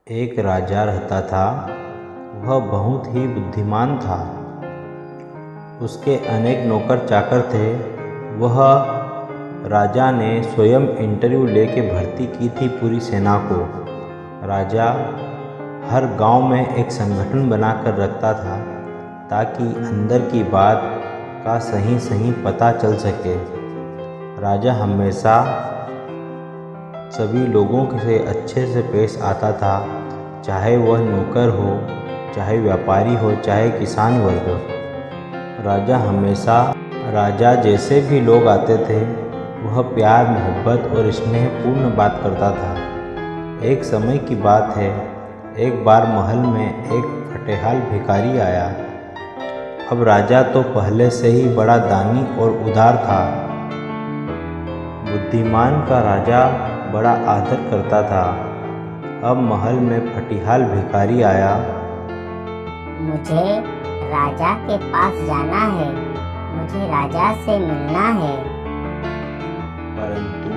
एक राजा रहता था। वह बहुत ही बुद्धिमान था। उसके अनेक नौकर चाकर थे। वह राजा ने स्वयं इंटरव्यू लेके भर्ती की थी पूरी सेना को। राजा हर गांव में एक संगठन बनाकर रखता था ताकि अंदर की बात का सही सही पता चल सके। राजा हमेशा सभी लोगों से अच्छे से पेश आता था, चाहे वह नौकर हो, चाहे व्यापारी हो, चाहे किसान वर्ग। राजा जैसे भी लोग आते थे वह प्यार मोहब्बत और स्नेह पूर्ण बात करता था। एक समय की बात है, एक बार महल में एक फटेहाल भिखारी आया। अब राजा तो पहले से ही बड़ा दानी और उदार था। बुद्धिमान का राजा बड़ा आदर करता था। अब महल में फटीहाल भिखारी आया। मुझे राजा के पास जाना है, मुझे राजा से मिलना है। परंतु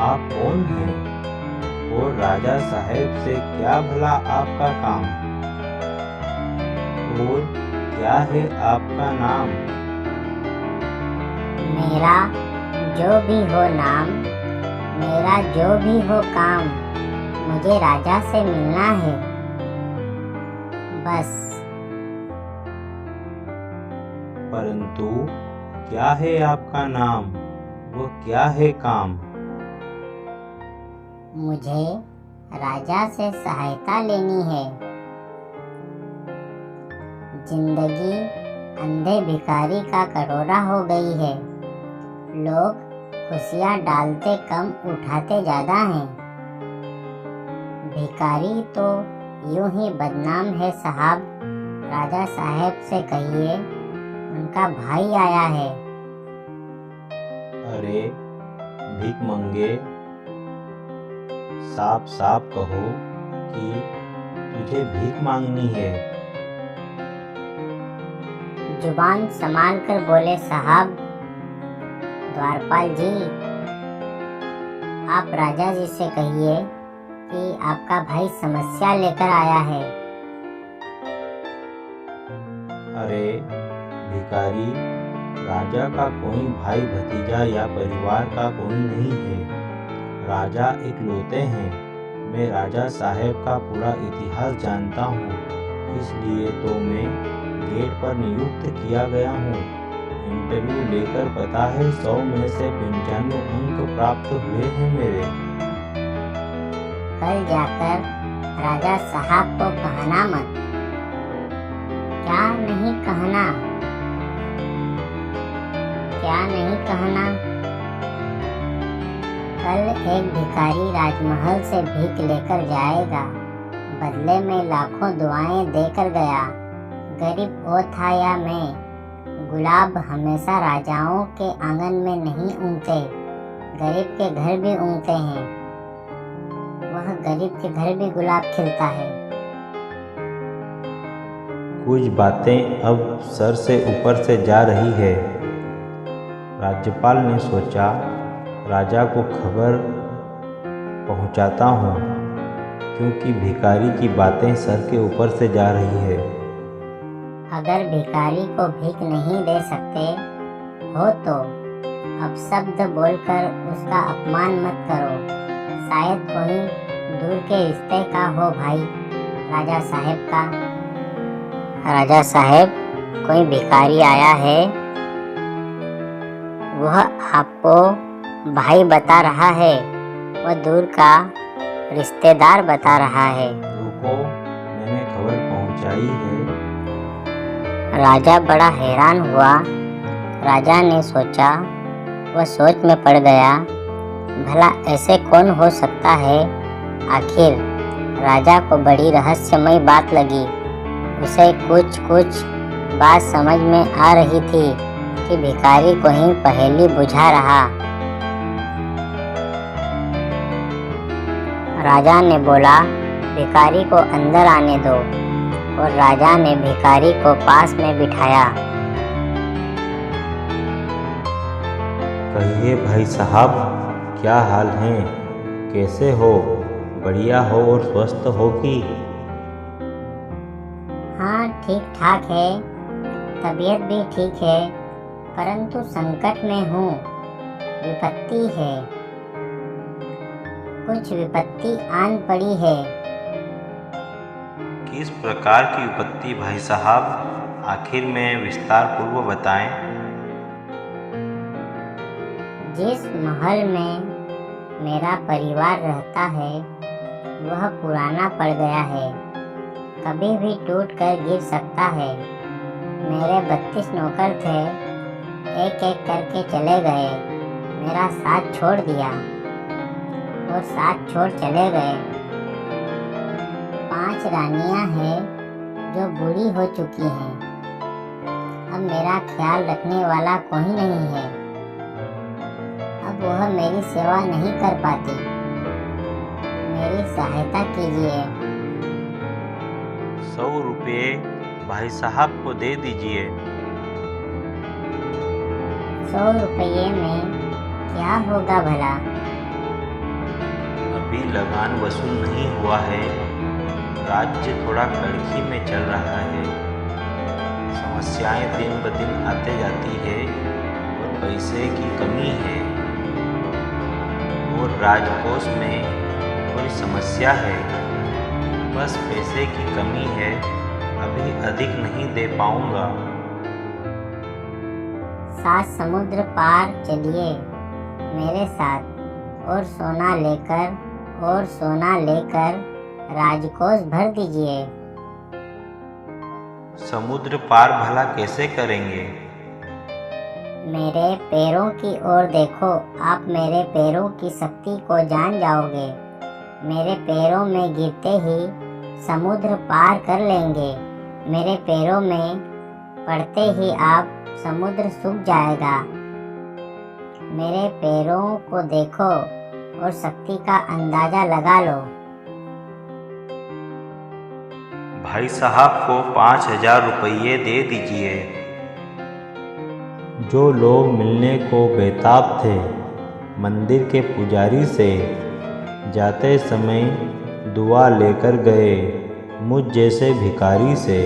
आप कौन हैं और राजा साहब से क्या भला आपका काम, और क्या है आपका नाम? मेरा जो भी हो नाम, मेरा जो भी हो काम, मुझे राजा से मिलना है बस। परंतु क्या है आपका नाम, वो क्या है काम? मुझे राजा से सहायता लेनी है। जिंदगी अंधे भिखारी का कटोरा हो गई है। लोग खुशियाँ डालते कम, उठाते ज़्यादा हैं। भिखारी तो यूं ही बदनाम है साहब। राजा साहब से कहिए उनका भाई आया है। अरे भीख मंगे, साफ साफ कहो कि तुझे भीख मांगनी है। जुबान संभाल कर बोले साहब। द्वारपाल जी, आप राजा जी से कहिए कि आपका भाई समस्या लेकर आया है। अरे भिखारी, राजा का कोई भाई भतीजा या परिवार का कोई नहीं है। राजा इकलौते हैं। मैं राजा साहब का पूरा इतिहास जानता हूँ, इसलिए तो मैं गेट पर नियुक्त किया गया हूँ। इंटरव्यू लेकर पता है 100 में से 95 अंक प्राप्त हुए हैं मेरे। कल जाकर राजा साहब को कहना मत। क्या नहीं कहना, क्या नहीं कहना? कल एक भिखारी राजमहल से भीख लेकर जाएगा, बदले में लाखों दुआएं देकर गया। गरीब वो था या मैं? गुलाब हमेशा राजाओं के आंगन में नहीं उगते, गरीब के घर भी उगते हैं। वह गरीब के घर भी गुलाब खिलता है। कुछ बातें अब सर से ऊपर से जा रही है। राज्यपाल ने सोचा, राजा को खबर पहुंचाता हूँ, क्योंकि भिखारी की बातें सर के ऊपर से जा रही है। अगर भिखारी को भीख नहीं दे सकते हो तो अब शब्द बोलकर उसका अपमान मत करो। शायद कोई दूर के रिश्ते का हो भाई राजा साहब का। राजा साहब, कोई भिखारी आया है, वह आपको भाई बता रहा है, वह दूर का रिश्तेदार बता रहा है। रुको, मैंने खबर पहुंचाई है। राजा बड़ा हैरान हुआ। राजा ने सोचा, वह सोच में पड़ गया, भला ऐसे कौन हो सकता है? आखिर राजा को बड़ी रहस्यमय बात लगी। उसे कुछ बात समझ में आ रही थी कि भिखारी को ही पहेली बुझा रहा। राजा ने बोला, भिखारी को अंदर आने दो, और राजा ने भिखारी को पास में बिठाया। कहिए भाई साहब, क्या हाल है, कैसे हो? बढ़िया हो और स्वस्थ हो कि? हाँ, ठीक ठाक है। तबीयत भी ठीक है, परंतु संकट में हूँ। विपत्ति है, कुछ विपत्ति आन पड़ी है। किस प्रकार की विपत्ति भाई साहब? आखिर में विस्तार पूर्वक बताएं। जिस महल में मेरा परिवार रहता है वह पुराना पड़ गया है, कभी भी टूट कर गिर सकता है। मेरे 32 नौकर थे, एक एक करके चले गए, मेरा साथ छोड़ दिया और साथ छोड़ चले गए। 5 रानियां हैं जो बूढ़ी हो चुकी हैं। अब मेरा ख्याल रखने वाला कोई नहीं है। अब वह मेरी सेवा नहीं कर पाती। मेरी सहायता कीजिए। 100 रुपये भाई साहब को दे दीजिए। 100 रुपये में क्या होगा भला? अभी लगान वसूल नहीं हुआ है, राज्य थोड़ा कड़की में चल रहा है, समस्याएं दिन ब दिन आते जाती है और पैसे की कमी है और राजकोष में कोई समस्या है। बस पैसे की कमी है, अभी अधिक नहीं दे पाऊंगा। 7 समुद्र पार चलिए मेरे साथ और सोना लेकर राजकोष भर दीजिए। समुद्र पार भला कैसे करेंगे? मेरे पैरों की ओर देखो, आप मेरे पैरों की शक्ति को जान जाओगे। मेरे पैरों में गिरते ही समुद्र पार कर लेंगे। मेरे पैरों में पड़ते ही आप समुद्र सूख जाएगा। मेरे पैरों को देखो और शक्ति का अंदाजा लगा लो। भाई साहब को 5000 रुपये दे दीजिए। जो लोग मिलने को बेताब थे मंदिर के पुजारी से, जाते समय दुआ लेकर गए मुझ जैसे भिखारी से।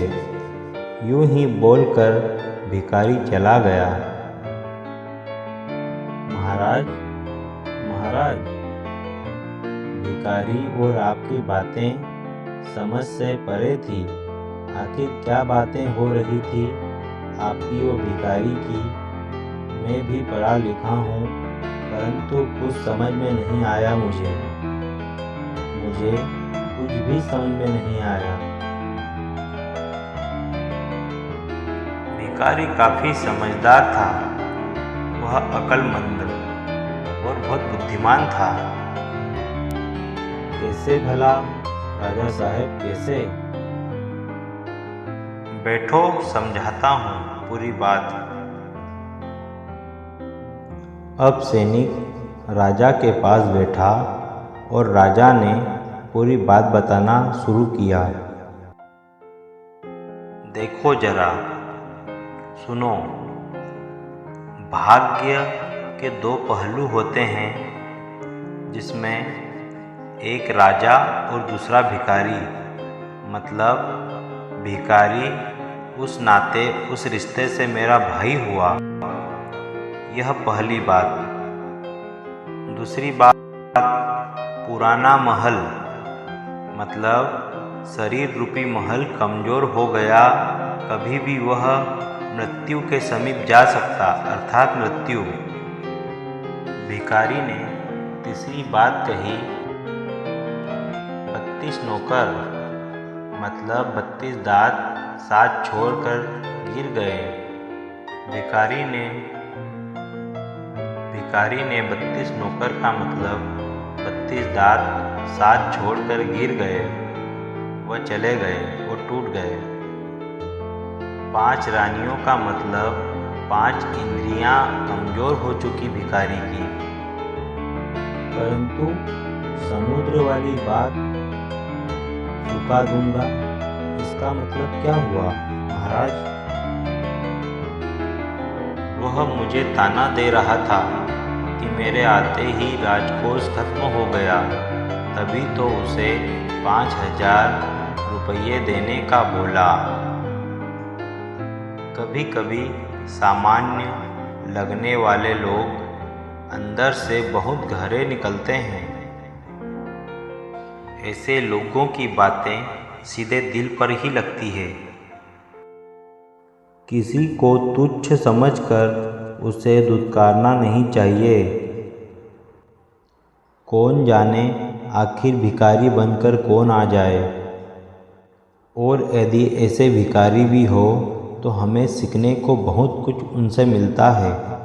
यूं ही बोलकर भिखारी चला गया। महाराज, भिखारी और आपकी बातें समझ से परे थी। आखिर क्या बातें हो रही थी आपकी और भिखारी की? मैं भी पढ़ा लिखा हूँ, परंतु कुछ समझ में नहीं आया। मुझे कुछ भी समझ में नहीं आया। भिखारी काफी समझदार था, वह अक्लमंद और बहुत बुद्धिमान था। कैसे भला राजा साहब, कैसे? बैठो, समझाता हूँ पूरी बात। अब सैनिक राजा के पास बैठा और राजा ने पूरी बात बताना शुरू किया। देखो जरा, सुनो। भाग्य के 2 पहलू होते हैं, जिसमें एक राजा और दूसरा भिखारी। मतलब भिखारी उस नाते उस रिश्ते से मेरा भाई हुआ। यह पहली बात। दूसरी बात, पुराना महल मतलब शरीर रूपी महल कमज़ोर हो गया, कभी भी वह मृत्यु के समीप जा सकता, अर्थात मृत्यु। भिखारी ने तीसरी बात कही, 32 नौकर मतलब 32 दांत साथ छोड़कर गिर गए। भिखारी ने 32 नौकर का मतलब 32 दांत साथ छोड़कर गिर गए, वह चले गए, वो टूट गए। 5 रानियों का मतलब 5 इंद्रियां कमजोर हो चुकी भिखारी की। परंतु समुद्र वाली बात चुका दूंगा, इसका मतलब क्या हुआ महाराज? वह मुझे ताना दे रहा था कि मेरे आते ही राजकोष खत्म हो गया। तभी तो उसे 5,000 रुपये देने का बोला। कभी कभी सामान्य लगने वाले लोग अंदर से बहुत गहरे निकलते हैं। ऐसे लोगों की बातें सीधे दिल पर ही लगती है। किसी को तुच्छ समझकर उसे दुत्कारना नहीं चाहिए। कौन जाने आखिर भिखारी बनकर कौन आ जाए। और यदि ऐसे भिखारी भी हो तो हमें सीखने को बहुत कुछ उनसे मिलता है।